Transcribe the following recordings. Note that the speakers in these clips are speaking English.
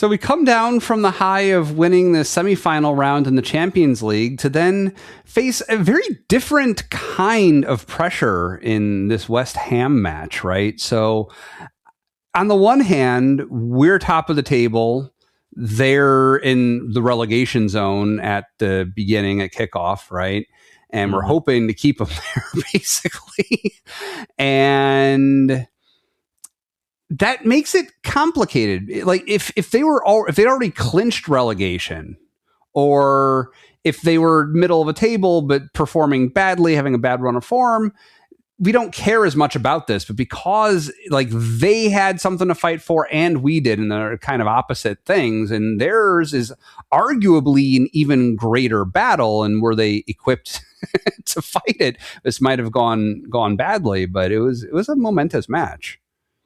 So we come down from the high of winning the semifinal round in the Champions League to then face a very different kind of pressure in this West Ham match, right? So on the one hand, we're top of the table. They're in the relegation zone at the beginning, at kickoff, right? And we're hoping to keep them there, basically. And that makes it complicated. Like if they'd already clinched relegation, or if they were middle of a table but performing badly, having a bad run of form, we don't care as much about this. But because like they had something to fight for and we did, and they're kind of opposite things, and theirs is arguably an even greater battle, and were they equipped to fight it, this might have gone badly. But it was a momentous match.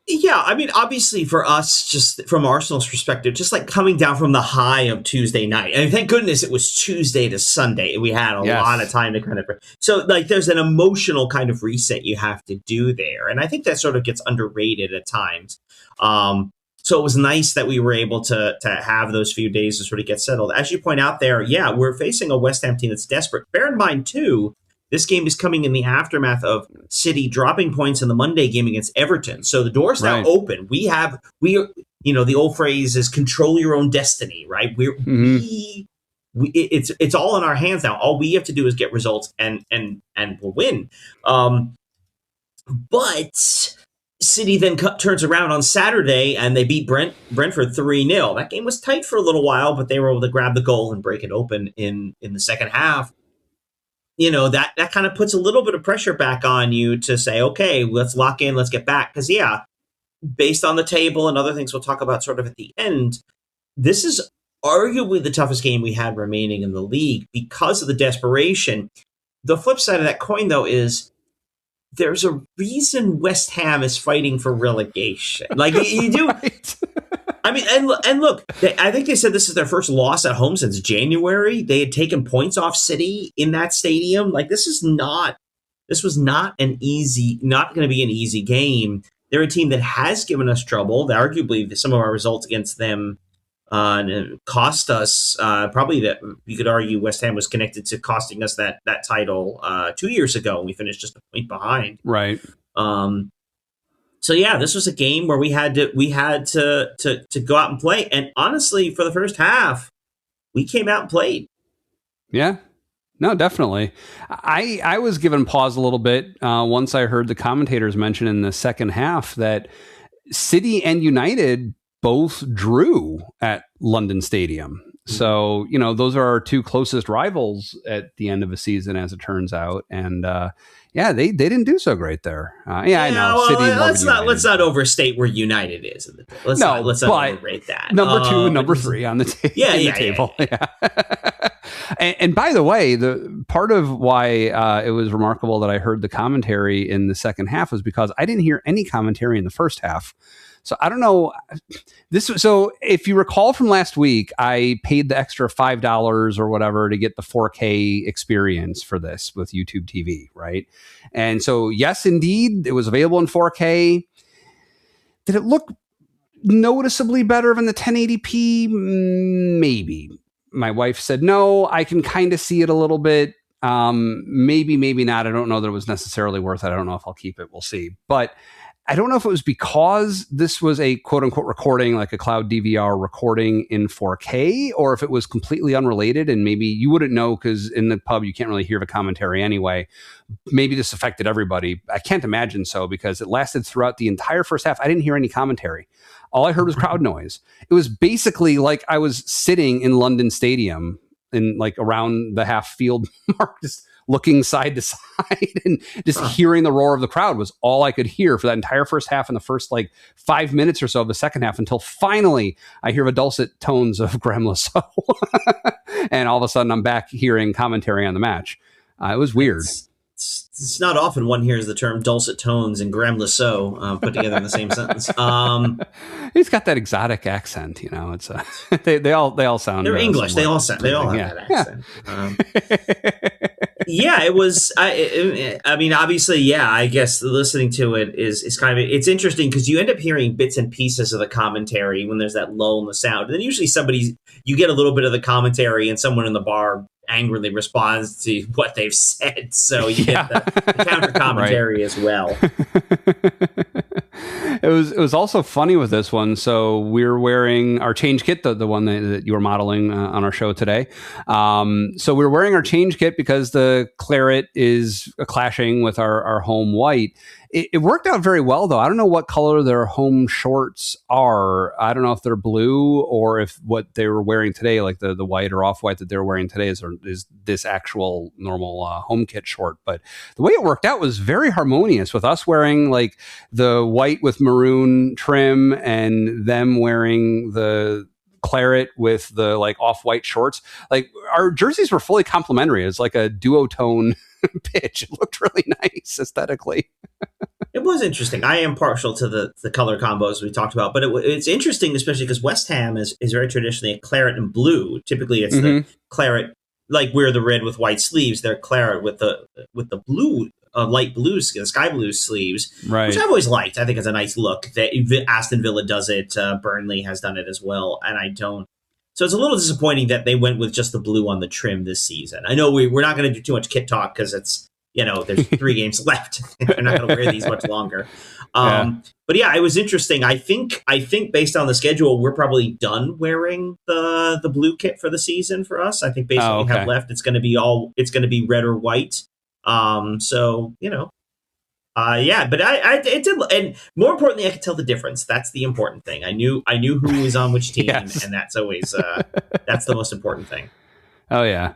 Yeah, I mean, obviously for us, just from Arsenal's perspective, just like coming down from the high of Tuesday night. And thank goodness it was Tuesday to Sunday. And we had a lot of time to kind of... So, like, there's an emotional kind of reset you have to do there. And I think that sort of gets underrated at times. So it was nice that we were able to have those few days to sort of get settled. As you point out there, yeah, we're facing a West Ham team that's desperate. Bear in mind, too, this game is coming in the aftermath of City dropping points in the Monday game against Everton. So the door's now open. We are, the old phrase is control your own destiny, right? It's all in our hands now. All we have to do is get results and we'll win. But City then turns around on Saturday and they beat Brentford 3-0. That game was tight for a little while, but they were able to grab the goal and break it open in the second half. You know, that kind of puts a little bit of pressure back on you to say, okay, let's lock in, let's get back. Because, yeah, based on the table and other things we'll talk about sort of at the end, this is arguably the toughest game we had remaining in the league because of the desperation. The flip side of that coin, though, is there's a reason West Ham is fighting for relegation. Like, you do... Right. I mean, and look, I think they said this is their first loss at home since January. They had taken points off City in that stadium. Like, this was not not going to be an easy game. They're a team that has given us trouble. Arguably, some of our results against them cost us. Probably that you could argue West Ham was connected to costing us that title 2 years ago, and we finished just a point behind. Right. So yeah, this was a game where we had to go out and play. And honestly, for the first half, we came out and played. Yeah, no, definitely. I was given pause a little bit once I heard the commentators mention in the second half that City and United both drew at London Stadium. So, you know, those are our two closest rivals at the end of a season, as it turns out. And yeah, they didn't do so great there. Yeah, I know. Well, City let's not overstate where United is. Let's not overrate that. Number 2 and number 3 on the table. Yeah. And by the way, the part of why it was remarkable that I heard the commentary in the second half was because I didn't hear any commentary in the first half. So I don't know. So if you recall from last week, I paid the extra $5 or whatever to get the 4K experience for this with YouTube TV, right? And so, yes, indeed, it was available in 4K. Did it look noticeably better than the 1080p? Maybe. My wife said, no, I can kind of see it a little bit. Maybe not. I don't know that it was necessarily worth it. I don't know if I'll keep it. We'll see. But I don't know if it was because this was a quote unquote recording, like a cloud DVR recording in 4K, or if it was completely unrelated and maybe you wouldn't know because in the pub, you can't really hear the commentary anyway. Maybe this affected everybody. I can't imagine so because it lasted throughout the entire first half. I didn't hear any commentary. All I heard was crowd noise. It was basically like I was sitting in London Stadium in like around the half field mark, just looking side to side and just hearing the roar of the crowd was all I could hear for that entire first half and the first like 5 minutes or so of the second half until finally I hear the dulcet tones of Graham Lasso. And all of a sudden I'm back hearing commentary on the match. It was weird. It's not often one hears the term dulcet tones and Graham Lasso put together in the same sentence. He's got that exotic accent, you know. It's they all sound. They're English. They all have that accent. Yeah, it was. I mean, obviously, yeah. I guess listening to it is kind of it's interesting because you end up hearing bits and pieces of the commentary when there's that lull in the sound, and then usually you get a little bit of the commentary, and someone in the bar angrily responds to what they've said, so you get the counter commentary as well. It was also funny with this one. So we're wearing our change kit, the one that you were modeling on our show today. So we're wearing our change kit because the claret is clashing with our home white. It worked out very well, though. I don't know what color their home shorts are. I don't know if they're blue or if what they were wearing today, like the white or off-white that they're wearing today is this actual normal home kit short. But the way it worked out was very harmonious with us wearing like the white with maroon trim and them wearing the claret with the like off-white shorts. Like our jerseys were fully complementary. It's like a duotone pitch. It looked really nice aesthetically. It was interesting. I am partial to the color combos we talked about, but it's interesting, especially because West Ham is very traditionally a claret and blue. Typically, it's the claret, like we're the red with white sleeves. They're claret with the blue, light blue, sky blue sleeves, right, which I've always liked. I think it's a nice look. Aston Villa does it. Burnley has done it as well, and I don't. So it's a little disappointing that they went with just the blue on the trim this season. I know we're not going to do too much kit talk because it's. There's 3 games left. They're not going to wear these much longer. But yeah, it was interesting. I think based on the schedule, we're probably done wearing the blue kit for the season for us. I think based on what we have left, it's going to be red or white. But it did, and more importantly, I could tell the difference. That's the important thing. I knew who was on which team, yes. And that's always that's the most important thing. Oh yeah.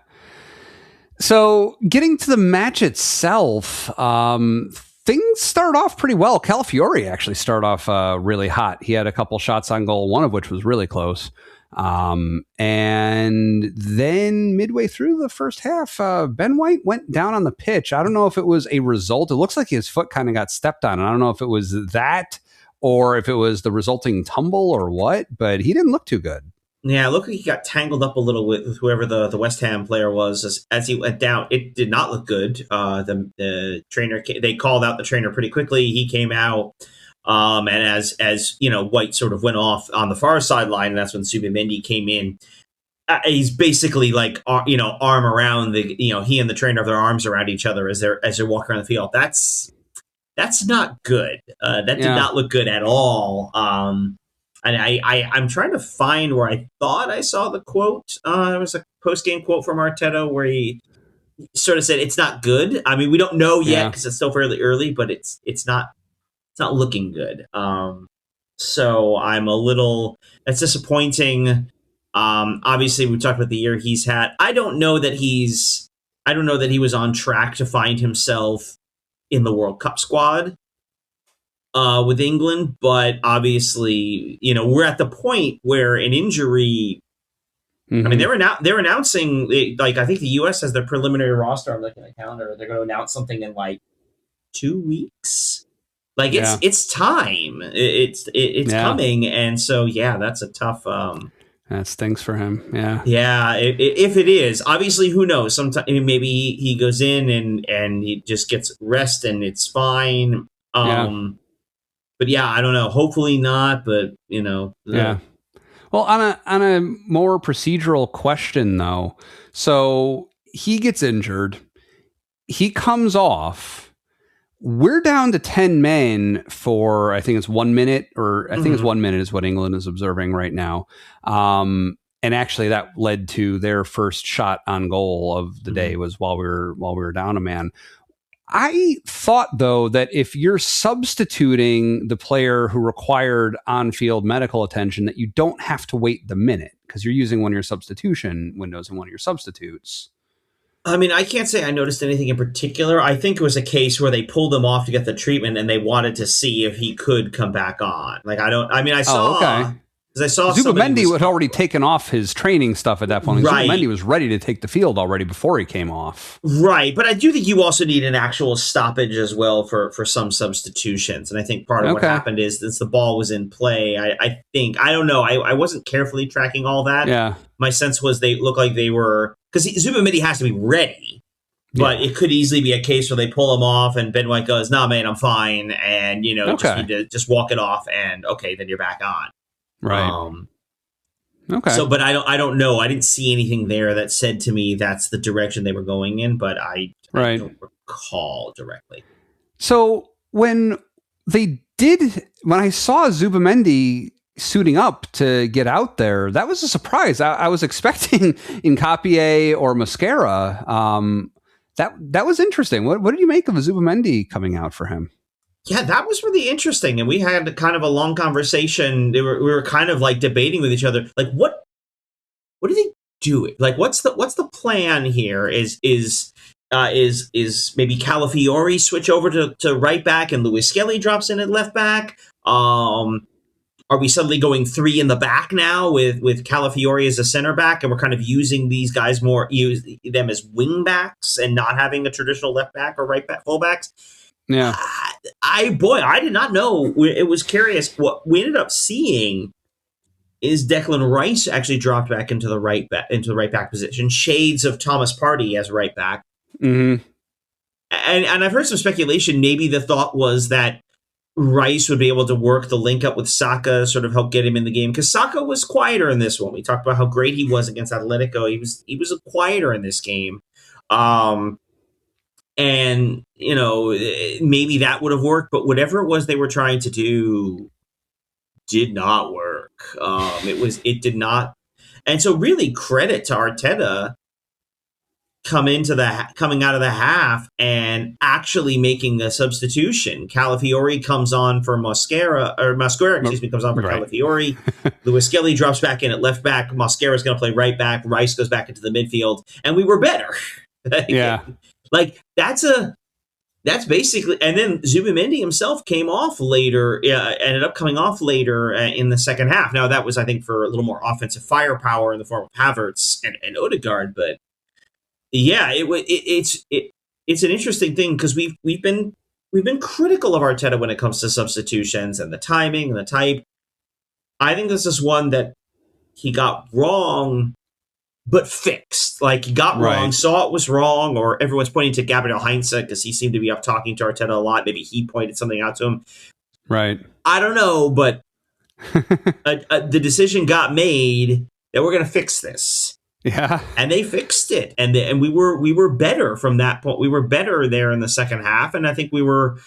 So getting to the match itself, things start off pretty well. Calafiore actually started off really hot. He had a couple shots on goal, one of which was really close. And then midway through the first half, Ben White went down on the pitch. I don't know if it was a result. It looks like his foot kind of got stepped on. And I don't know if it was that or if it was the resulting tumble or what, but he didn't look too good. Yeah, it looked like he got tangled up a little with whoever the West Ham player was as he went down. It did not look good. The trainer, they called out the trainer pretty quickly. He came out, and as White sort of went off on the far sideline, and that's when Zubimendi came in. He's basically like arm around he and the trainer have their arms around each other as they're walking around the field. That's not good. That did not look good at all. And I'm trying to find where I thought I saw the quote. It was a post-game quote from Arteta where he sort of said, "It's not good." I mean, we don't know yet because it's still fairly early, but it's not looking good. So I'm a little. That's disappointing. Obviously, we talked about the year he's had. I don't know that he was on track to find himself in the World Cup squad. With England, but obviously, we're at the point where an injury. I mean, they're announcing like I think the U.S. has their preliminary roster. I'm looking at the calendar. They're going to announce something in like 2 weeks. Like it's time. It's coming, and so that's a tough. That stinks for him. Yeah. Yeah. If it is, obviously, who knows? Sometimes maybe he goes in and he just gets rest and it's fine. But I don't know. Hopefully not. But yeah. Well, on a more procedural question though, so he gets injured, he comes off. We're down to 10 men for I think it's 1 minute, or I think it's 1 minute is what England is observing right now. And actually, that led to their first shot on goal of the day was while we were down a man. I thought, though, that if you're substituting the player who required on-field medical attention, that you don't have to wait the minute because you're using one of your substitution windows and one of your substitutes. I mean, I can't say I noticed anything in particular. I think it was a case where they pulled him off to get the treatment and they wanted to see if he could come back on. Like, I saw... Because I saw Zubimendi had already taken off his training stuff at that point. Right. Zubimendi was ready to take the field already before he came off. Right, but I do think you also need an actual stoppage as well for some substitutions. And I think part of what happened is that the ball was in play. I don't know. I wasn't carefully tracking all that. Yeah. My sense was they looked like they were... Because Zubimendi has to be ready. But it could easily be a case where they pull him off and Ben White goes, "Nah, man, I'm fine," and just need to just walk it off, and okay, then you're back on. Right. Okay. So, but I don't know. I didn't see anything there that said to me that's the direction they were going in, but I don't recall directly. So when I saw Zubimendi suiting up to get out there, that was a surprise. I was expecting Hincapié or Mosquera. That was interesting. What did you make of Zubimendi coming out for him? Yeah, that was really interesting, and we had kind of a long conversation. We were kind of like debating with each other, like what do they do? Like what's the plan here? Is maybe Calafiore switch over to right back and Louis Skelly drops in at left back? Are we suddenly going 3 in the back now with Calafiore as a center back, and we're kind of using these guys more, use them as wing backs and not having a traditional left back or right back fullbacks? Yeah, I did not know. It was curious. What we ended up seeing is Declan Rice actually dropped back into the right back position, shades of Thomas Partey as right back. Mm-hmm. And I've heard some speculation. Maybe the thought was that Rice would be able to work the link up with Saka, sort of help get him in the game, because Saka was quieter in this one. We talked about how great he was against Atletico. He was quieter in this game, and maybe that would have worked. But whatever it was they were trying to do did not work. It did not, and so really credit to Arteta coming out of the half and actually making a substitution. Calafiore comes on for Mosquera comes on for Calafiore. Louis Skelly drops back in at left back. Mosquera's going to play right back. Rice goes back into the midfield, and we were better. Yeah, like that's basically. And then Zubimendi himself came off later. Ended up coming off later in the second half. Now that was, I think, for a little more offensive firepower in the form of Havertz and Odegaard, but. Yeah, it's an interesting thing because we've been critical of Arteta when it comes to substitutions and the timing and the type. I think this is one that he got wrong, but fixed. Like he got wrong, saw it was wrong, or everyone's pointing to Gabriel Heinze because he seemed to be up talking to Arteta a lot. Maybe he pointed something out to him. Right. I don't know, but the decision got made that we're going to fix this. Yeah, and they fixed it, and we were better from that point. We were better there in the second half, and I think we were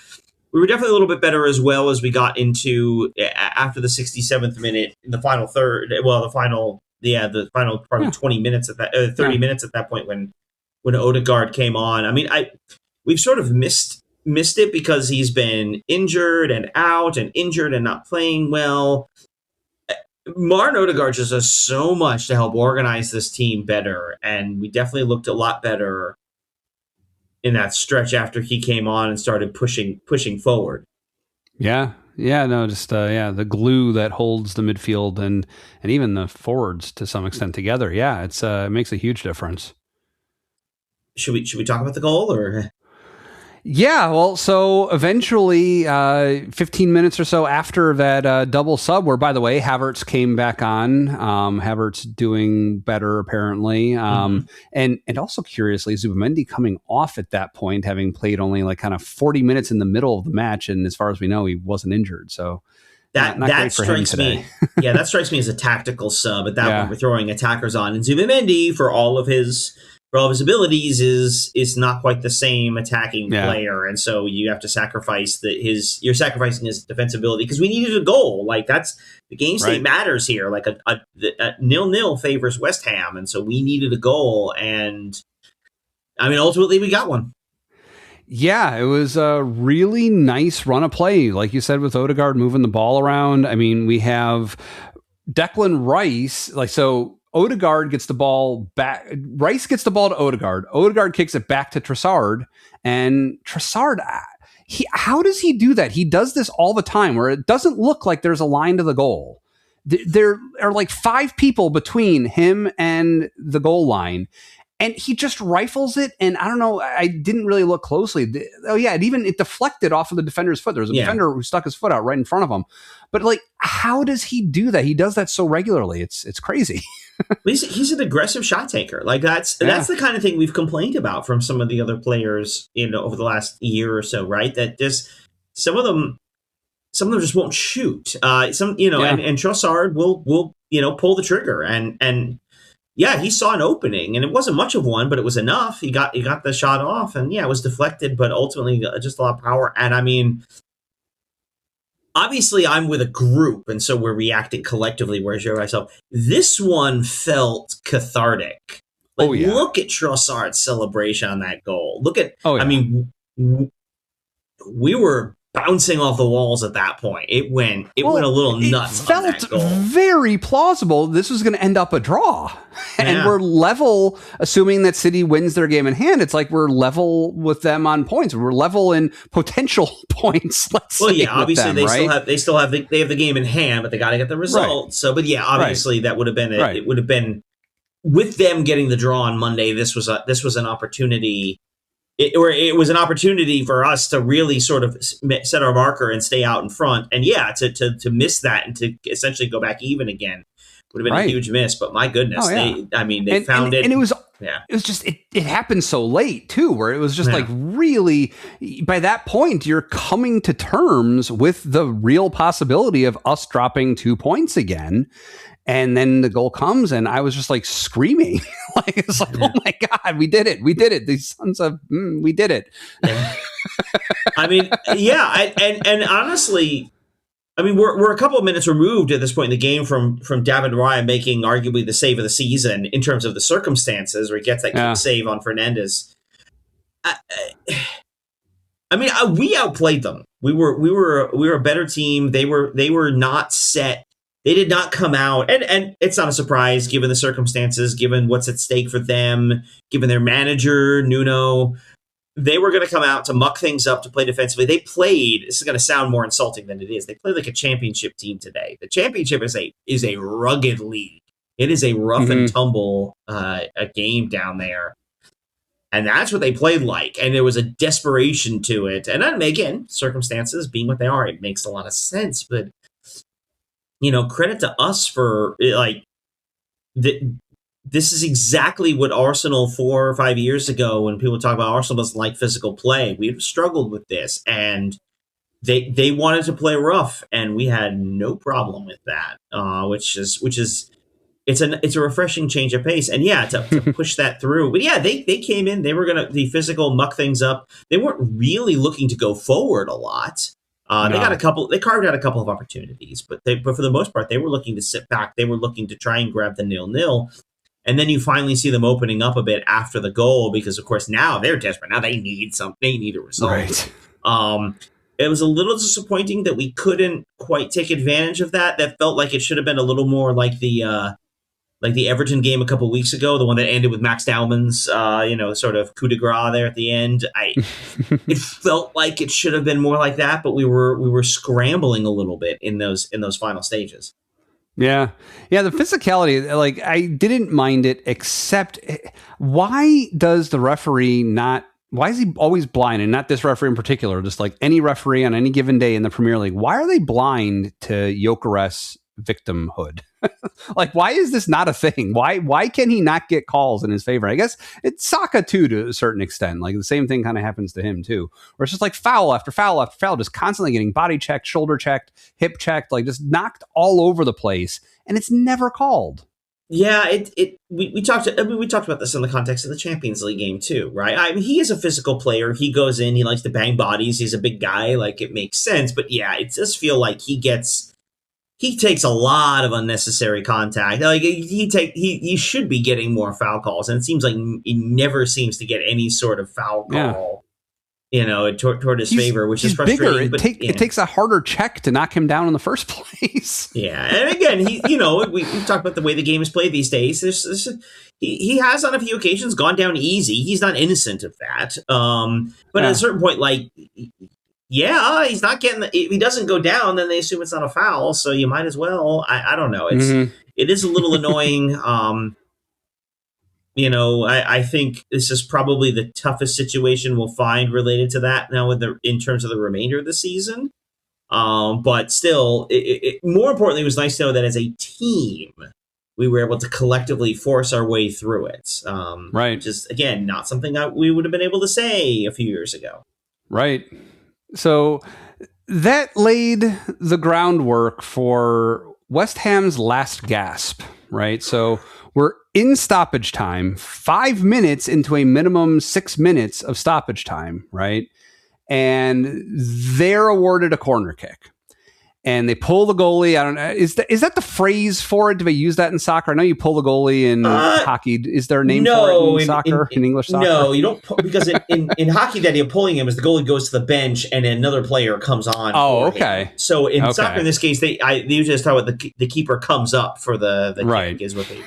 definitely a little bit better as well as we got into after the 67th minute in the final third. Well, the final probably 20 minutes at that 30 minutes at that point when Odegaard came on. I mean, we've sort of missed it because he's been injured and out and injured and not playing well. Martin Odegaard just does so much to help organize this team better, and we definitely looked a lot better in that stretch after he came on and started pushing forward. Yeah, no, just the glue that holds the midfield and even the forwards to some extent together. Yeah, it makes a huge difference. Should we talk about the goal or? Yeah, well, so eventually, 15 minutes or so after that double sub, where, by the way, Havertz came back on. Havertz doing better, apparently. And also, curiously, Zubimendi coming off at that point, having played only like kind of 40 minutes in the middle of the match. And as far as we know, he wasn't injured. So not great for him today. Yeah, that strikes me as a tactical sub. At that point, we're throwing attackers on. And Zubimendi, for all of his abilities, is not quite the same attacking player, and so you have to sacrifice you're sacrificing his defensibility because we needed a goal. Like that's the game state matters here. Like a 0-0 favors West Ham, and so we needed a goal, and I mean ultimately we got one. Yeah, it was a really nice run of play, like you said, with Odegaard moving the ball around. I mean, we have Declan Rice, Odegaard gets the ball back. Rice gets the ball to Odegaard. Odegaard kicks it back to Trossard. And Trossard, how does he do that? He does this all the time where it doesn't look like there's a line to the goal. There are like 5 people between him and the goal line. And he just rifles it. And I don't know, I didn't really look closely. It deflected off of the defender's foot. There was a defender who stuck his foot out right in front of him. But like, how does he do that? He does that so regularly. It's crazy. He's an aggressive shot taker. Like that's the kind of thing we've complained about from some of the other players, over the last year or so, right? That just some of them just won't shoot. And Trossard will pull the trigger, and yeah, he saw an opening, and it wasn't much of one, but it was enough. He got the shot off, and yeah, it was deflected, but ultimately just a lot of power. And I mean, obviously, I'm with a group, and so we're reacting collectively. Whereas you're myself, this one felt cathartic. Like, look at Trossard's celebration on that goal. Look at, I mean, we were bouncing off the walls at that point. It went a little nuts. It felt very plausible this was going to end up a draw. And we're level, assuming that City wins their game in hand. It's like we're level with them on points. We're level in potential points. Obviously them, they have the game in hand, but they got to get the result. Right. So, but yeah, obviously that would have been it would have been, with them getting the draw on Monday. This was an opportunity. It was an opportunity for us to really sort of set our marker and stay out in front. And to miss that and to essentially go back even again would have been a huge miss. But my goodness, they found it. And it was just, it happened so late too, where it was just like really, by that point, you're coming to terms with the real possibility of us dropping 2 points again. And then the goal comes, and I was just like screaming, it's like, oh my God, we did it! These sons of, we did it. Yeah. I mean, and honestly, I mean, we're a couple of minutes removed at this point in the game from David Raya making arguably the save of the season in terms of the circumstances, where he gets that kick save on Fernandes. I mean, we outplayed them. We were a better team. They were not set. They did not come out, and it's not a surprise given the circumstances, given what's at stake for them, given their manager, Nuno. They were going to come out to muck things up, to play defensively. They played, this is going to sound more insulting than it is, they played like a championship team today. The championship is a rugged league. It is a rough and tumble a game down there. And that's what they played like. And there was a desperation to it. And then, again, circumstances being what they are, it makes a lot of sense. But credit to us for this is exactly what Arsenal 4 or 5 years ago, when people talk about Arsenal doesn't like physical play, we've struggled with this, and they wanted to play rough, and we had no problem with that, which is it's a refreshing change of pace, and to push that through. But they came in, they were going to be physical, muck things up. They weren't really looking to go forward a lot. They carved out a couple of opportunities, but for the most part, they were looking to sit back. They were looking to try and grab the 0-0. And then you finally see them opening up a bit after the goal, because of course now they're desperate. Now they need something. They need a result. Right. It was a little disappointing that we couldn't quite take advantage of that. That felt like it should have been a little more like the Everton game a couple of weeks ago, the one that ended with Max Dowman's, sort of coup de grace there at the end. It felt like it should have been more like that, but we were scrambling a little bit in those final stages. Yeah. The physicality, I didn't mind it, except why does the referee why is he always blind? And not this referee in particular, just like any referee on any given day in the Premier League. Why are they blind to Gyökeres victimhood? Why is this not a thing? Why can he not get calls in his favor? I guess it's Saka too, to a certain extent. Like the same thing kind of happens to him too, where it's just like foul after foul after foul, just constantly getting body checked, shoulder checked, hip checked, just knocked all over the place, and it's never called. Yeah, we talked about this in the context of the Champions League game too, right? I mean, he is a physical player. He goes in, he likes to bang bodies. He's a big guy, it makes sense. But yeah, it does feel like he takes a lot of unnecessary contact. He should be getting more foul calls, and it seems like he never seems to get any sort of foul call, toward his favor, which is frustrating. Bigger. It takes a harder check to knock him down in the first place. Yeah, and again, we talked about the way the game is played these days. He has on a few occasions gone down easy. He's not innocent of that. But at a certain point, he's not getting. If he doesn't go down, then they assume it's not a foul. So you might as well. I don't know. It is a little annoying. I think this is probably the toughest situation we'll find related to that now in terms of the remainder of the season. But still, more importantly, it was nice to know that as a team, we were able to collectively force our way through it. Right. Just, again, not something that we would have been able to say a few years ago. Right. So that laid the groundwork for West Ham's last gasp, right? So we're in stoppage time, 5 minutes into a minimum 6 minutes of stoppage time, right? And they're awarded a corner kick. And they pull the goalie. I don't know. Is that the phrase for it? Do they use that in soccer? I know you pull the goalie in hockey. Is there a name for it in soccer, in English soccer? No, you don't. Because in hockey, the idea of pulling him is the goalie goes to the bench and another player comes on. Oh, okay. Him. So in soccer, in this case, they usually just talk about the keeper comes up for the right. kick is what they.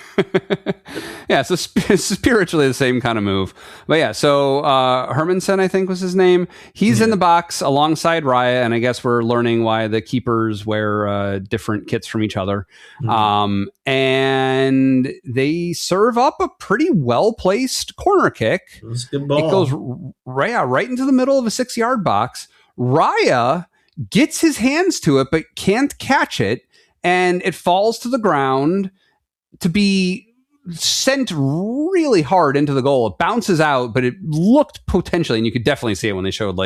Yeah, so spiritually the same kind of move. But yeah, so Hermansen, I think was his name. He's in the box alongside Raya, and I guess we're learning why the keepers wear different kits from each other. And they serve up a pretty well-placed corner kick. It was a good ball. It goes right into the middle of a 6-yard box. Raya gets his hands to it, but can't catch it, and it falls to the ground to be sent really hard into the goal. It bounces out, but it looked potentially, and you could definitely see it when they showed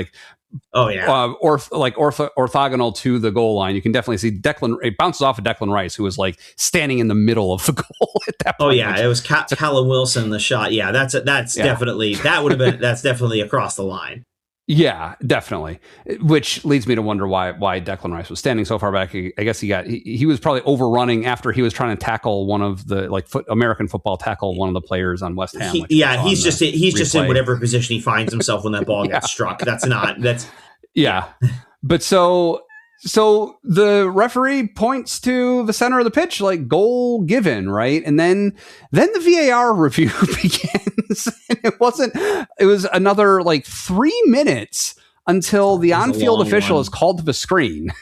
orthogonal to the goal line. You can definitely see it bounces off of Declan Rice, who was like standing in the middle of the goal at that point. Oh yeah, it was Callum Wilson, the shot. Yeah, that's definitely, that's definitely across the line. Yeah, definitely. Which leads me to wonder why Declan Rice was standing so far back. I guess he was probably overrunning after he was trying to tackle one of the American football tackle one of the players on West Ham. He's just in whatever position he finds himself when that ball gets struck. But so the referee points to the center of the pitch, like goal given, right? And then the VAR review begins. And it was another 3 minutes until the on-field official is called to the screen.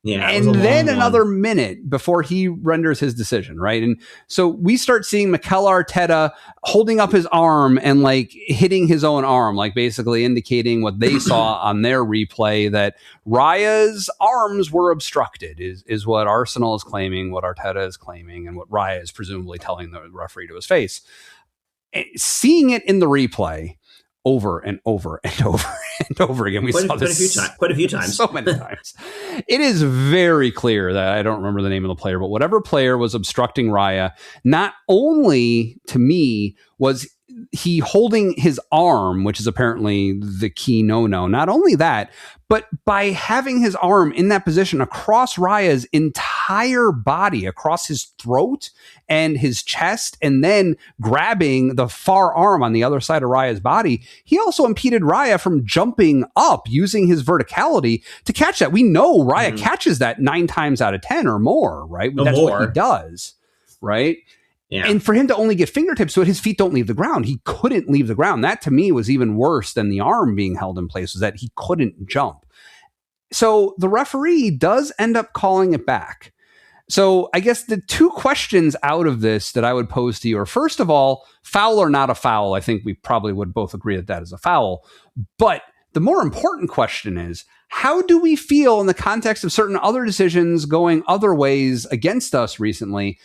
Yeah, and then another minute before he renders his decision, right? And so we start seeing Mikel Arteta holding up his arm and hitting his own arm, basically indicating what they saw on their replay, that Raya's arms were obstructed, is what Arsenal is claiming, what Arteta is claiming, and what Raya is presumably telling the referee to his face. Seeing it in the replay over and over and over and over again. We saw this quite a few times. So many times. It is very clear that I don't remember the name of the player, but whatever player was obstructing Raya, not only to me was he holding his arm, which is apparently the key no-no. Not only that, but by having his arm in that position across Raya's entire body, across his throat and his chest, and then grabbing the far arm on the other side of Raya's body, he also impeded Raya from jumping up using his verticality to catch that. We know Raya catches that 9 times out of 10 or more, right? That's what he does, right? Yeah. And for him to only get fingertips so his feet don't leave the ground, he couldn't leave the ground. That to me was even worse than the arm being held in place, was that he couldn't jump. So the referee does end up calling it back. So I guess the 2 questions out of this that I would pose to you are, first of all, foul or not a foul? I think we probably would both agree that is a foul. But the more important question is, how do we feel in the context of certain other decisions going other ways against us recently?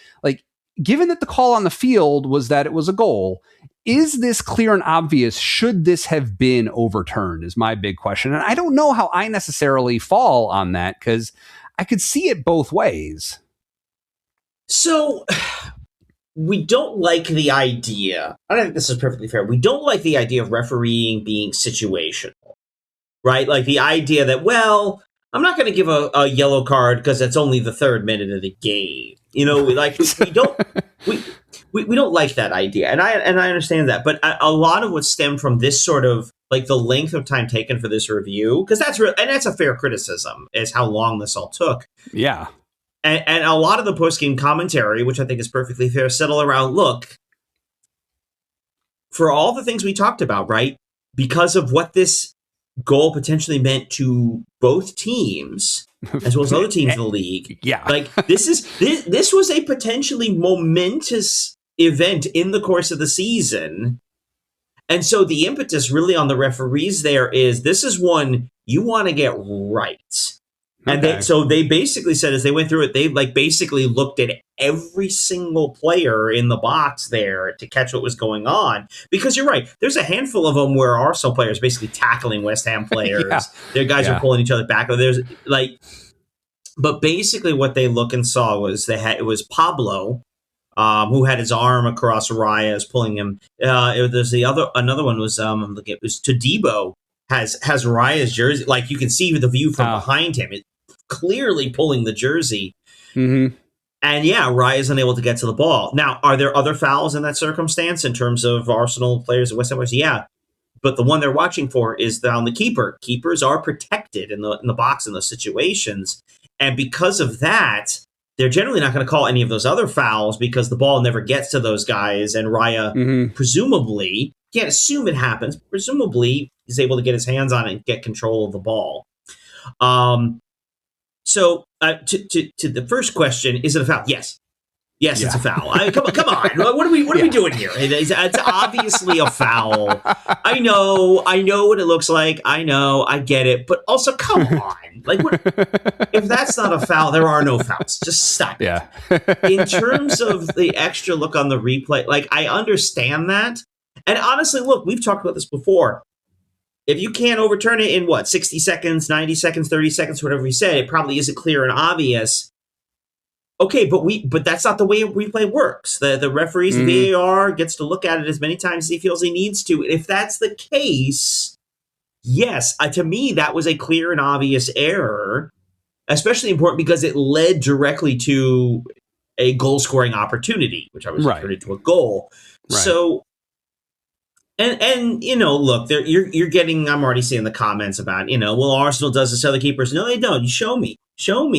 Given that the call on the field was that it was a goal, is this clear and obvious? Should this have been overturned is my big question. And I don't know how I necessarily fall on that, because I could see it both ways. So we don't like the idea. I don't think this is perfectly fair. We don't like the idea of refereeing being situational, right? The idea that, well, I'm not going to give a yellow card because it's only the 3rd minute of the game. We don't like that idea, and I understand that. But a lot of what stemmed from this sort of the length of time taken for this review, because that's a fair criticism, is how long this all took. Yeah, and a lot of the post-game commentary, which I think is perfectly fair, settle around, look, for all the things we talked about, right? Because of what this goal potentially meant to both teams, as well as other teams in the league. Yeah. This was a potentially momentous event in the course of the season. And so the impetus really on the referees there is, this is one you want to get right. And they basically said, as they went through it, they like basically looked at every single player in the box there to catch what was going on. Because you're right, there's a handful of them where Arsenal players basically tackling West Ham players. Yeah. Their guys are pulling each other back. There's like, but basically what they look and saw was it was Pablo, who had his arm across Raya's pulling him. There's another one was it was Todibo has Raya's jersey. Like you can see the view from behind him. It's clearly pulling the jersey. Mm-hmm. And Raya's unable to get to the ball. Now, are there other fouls in that circumstance in terms of Arsenal players and West Ham players? Yeah. But the one they're watching for is on the keeper. Keepers are protected in the box in those situations. And because of that, they're generally not going to call any of those other fouls because the ball never gets to those guys. And Raya, presumably, can't assume it happens, presumably is able to get his hands on it and get control of the ball. So to the first question, is it a foul? Yes. Yes, it's a foul. Come on. What are we doing here? It's obviously a foul. I know what it looks like. I know, I get it. But also, come on. Like, if that's not a foul, there are no fouls. Just stop it. In terms of the extra look on the replay, like, I understand that. And honestly, look, we've talked about this before. If you can't overturn it in, 60 seconds, 90 seconds, 30 seconds, whatever we said, it probably isn't clear and obvious. Okay, but that's not the way replay works. The referees, the VAR gets to look at it as many times as he feels he needs to. And if that's the case, yes, to me, that was a clear and obvious error, especially important because it led directly to a goal-scoring opportunity, which I was turned into a goal. Right. So, and look, you're getting. I'm already seeing the comments about well, Arsenal does this to other keepers. No, they don't. You show me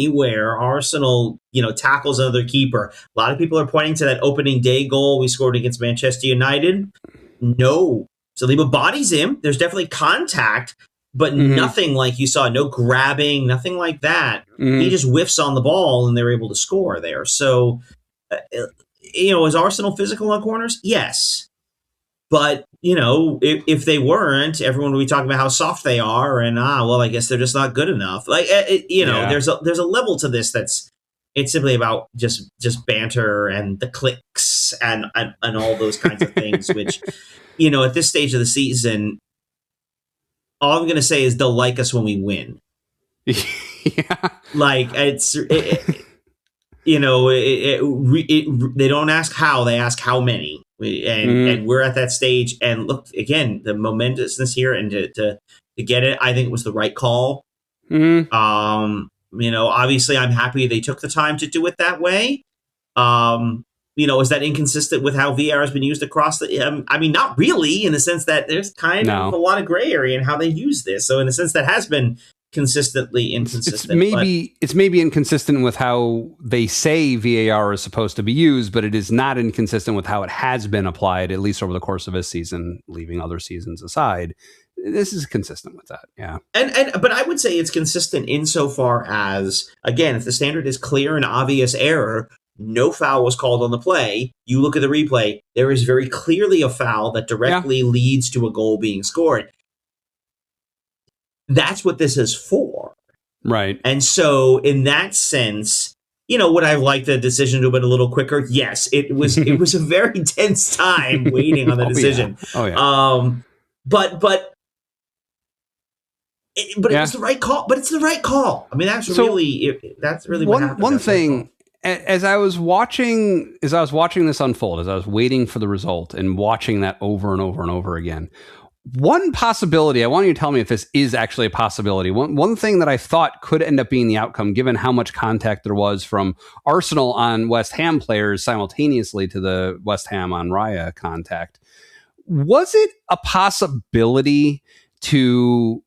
where Arsenal tackles another keeper. A lot of people are pointing to that opening day goal we scored against Manchester United. No, Saliba bodies him. There's definitely contact, but nothing like you saw. No grabbing, nothing like that. He just whiffs on the ball, and they're able to score there. So, is Arsenal physical on corners? Yes. But, if they weren't, everyone would be talking about how soft they are and, I guess they're just not good enough. Like, there's a level to this it's simply about just banter and the clicks and all those kinds of things, which, at this stage of the season, all I'm going to say is they'll like us when we win. Like, they don't ask how, they ask how many. And we're at that stage. And look, again, the momentousness here and to get it, I think it was the right call. Obviously, I'm happy they took the time to do it that way. Is that inconsistent with how VR has been used across the? Not really, in the sense that there's kind of a lot of gray area in how they use this. So, in a sense, that has been consistently inconsistent. It's maybe inconsistent with how they say VAR is supposed to be used, but it is not inconsistent with how it has been applied, at least over the course of this season, leaving other seasons aside. This is consistent with that, yeah. But I would say it's consistent insofar as, again, if the standard is clear and obvious error, no foul was called on the play. You look at the replay, there is very clearly a foul that directly leads to a goal being scored. That's what this is for. Right. And so in that sense, would I have liked the decision to have been a little quicker? Yes. It was a very tense time waiting on the decision. But it was the right call. But it's the right call. I mean, that's really what happened. One thing, as I was watching this unfold, as I was waiting for the result and watching that over and over and over again, one possibility, I want you to tell me if this is actually a possibility. One thing that I thought could end up being the outcome, given how much contact there was from Arsenal on West Ham players simultaneously to the West Ham on Raya contact, was it a possibility to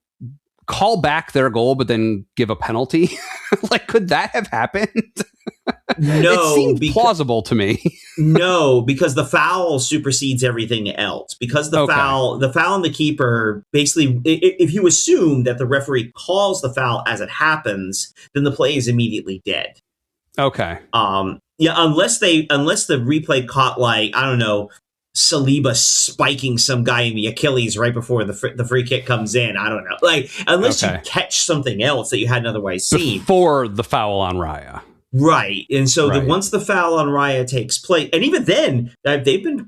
call back their goal but then give a penalty? Like, could that have happened? No, it seemed plausible to me. No, because the foul supersedes everything else. Because the foul on the keeper, basically, if you assume that the referee calls the foul as it happens, then the play is immediately dead. Okay. Unless the replay caught, like, I don't know, Saliba spiking some guy in the Achilles right before the free kick comes in. I don't know. Like, unless you catch something else that you hadn't otherwise seen. Before the foul on Raya. Right. And so once the foul on Raya takes place, and even then, they've been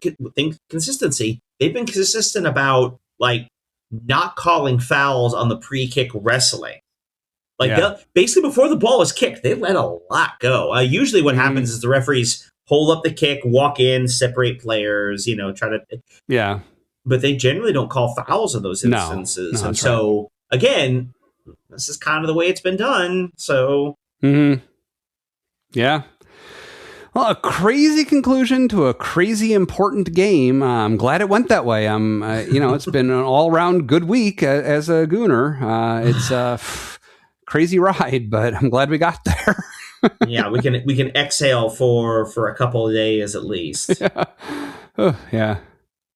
consistency. They've been consistent about like not calling fouls on the pre-kick wrestling. Like basically before the ball is kicked, they let a lot go. Usually what happens is the referees hold up the kick, walk in, separate players, try to. Yeah. But they generally don't call fouls in those instances. And so, again, this is kind of the way it's been done. So. Mm-hmm. Yeah. Well, a crazy conclusion to a crazy important game. I'm glad it went that way. It's been an all-round good week as a Gooner. It's a crazy ride, but I'm glad we got there. Yeah, we can exhale for a couple of days at least. Yeah. Oh, yeah.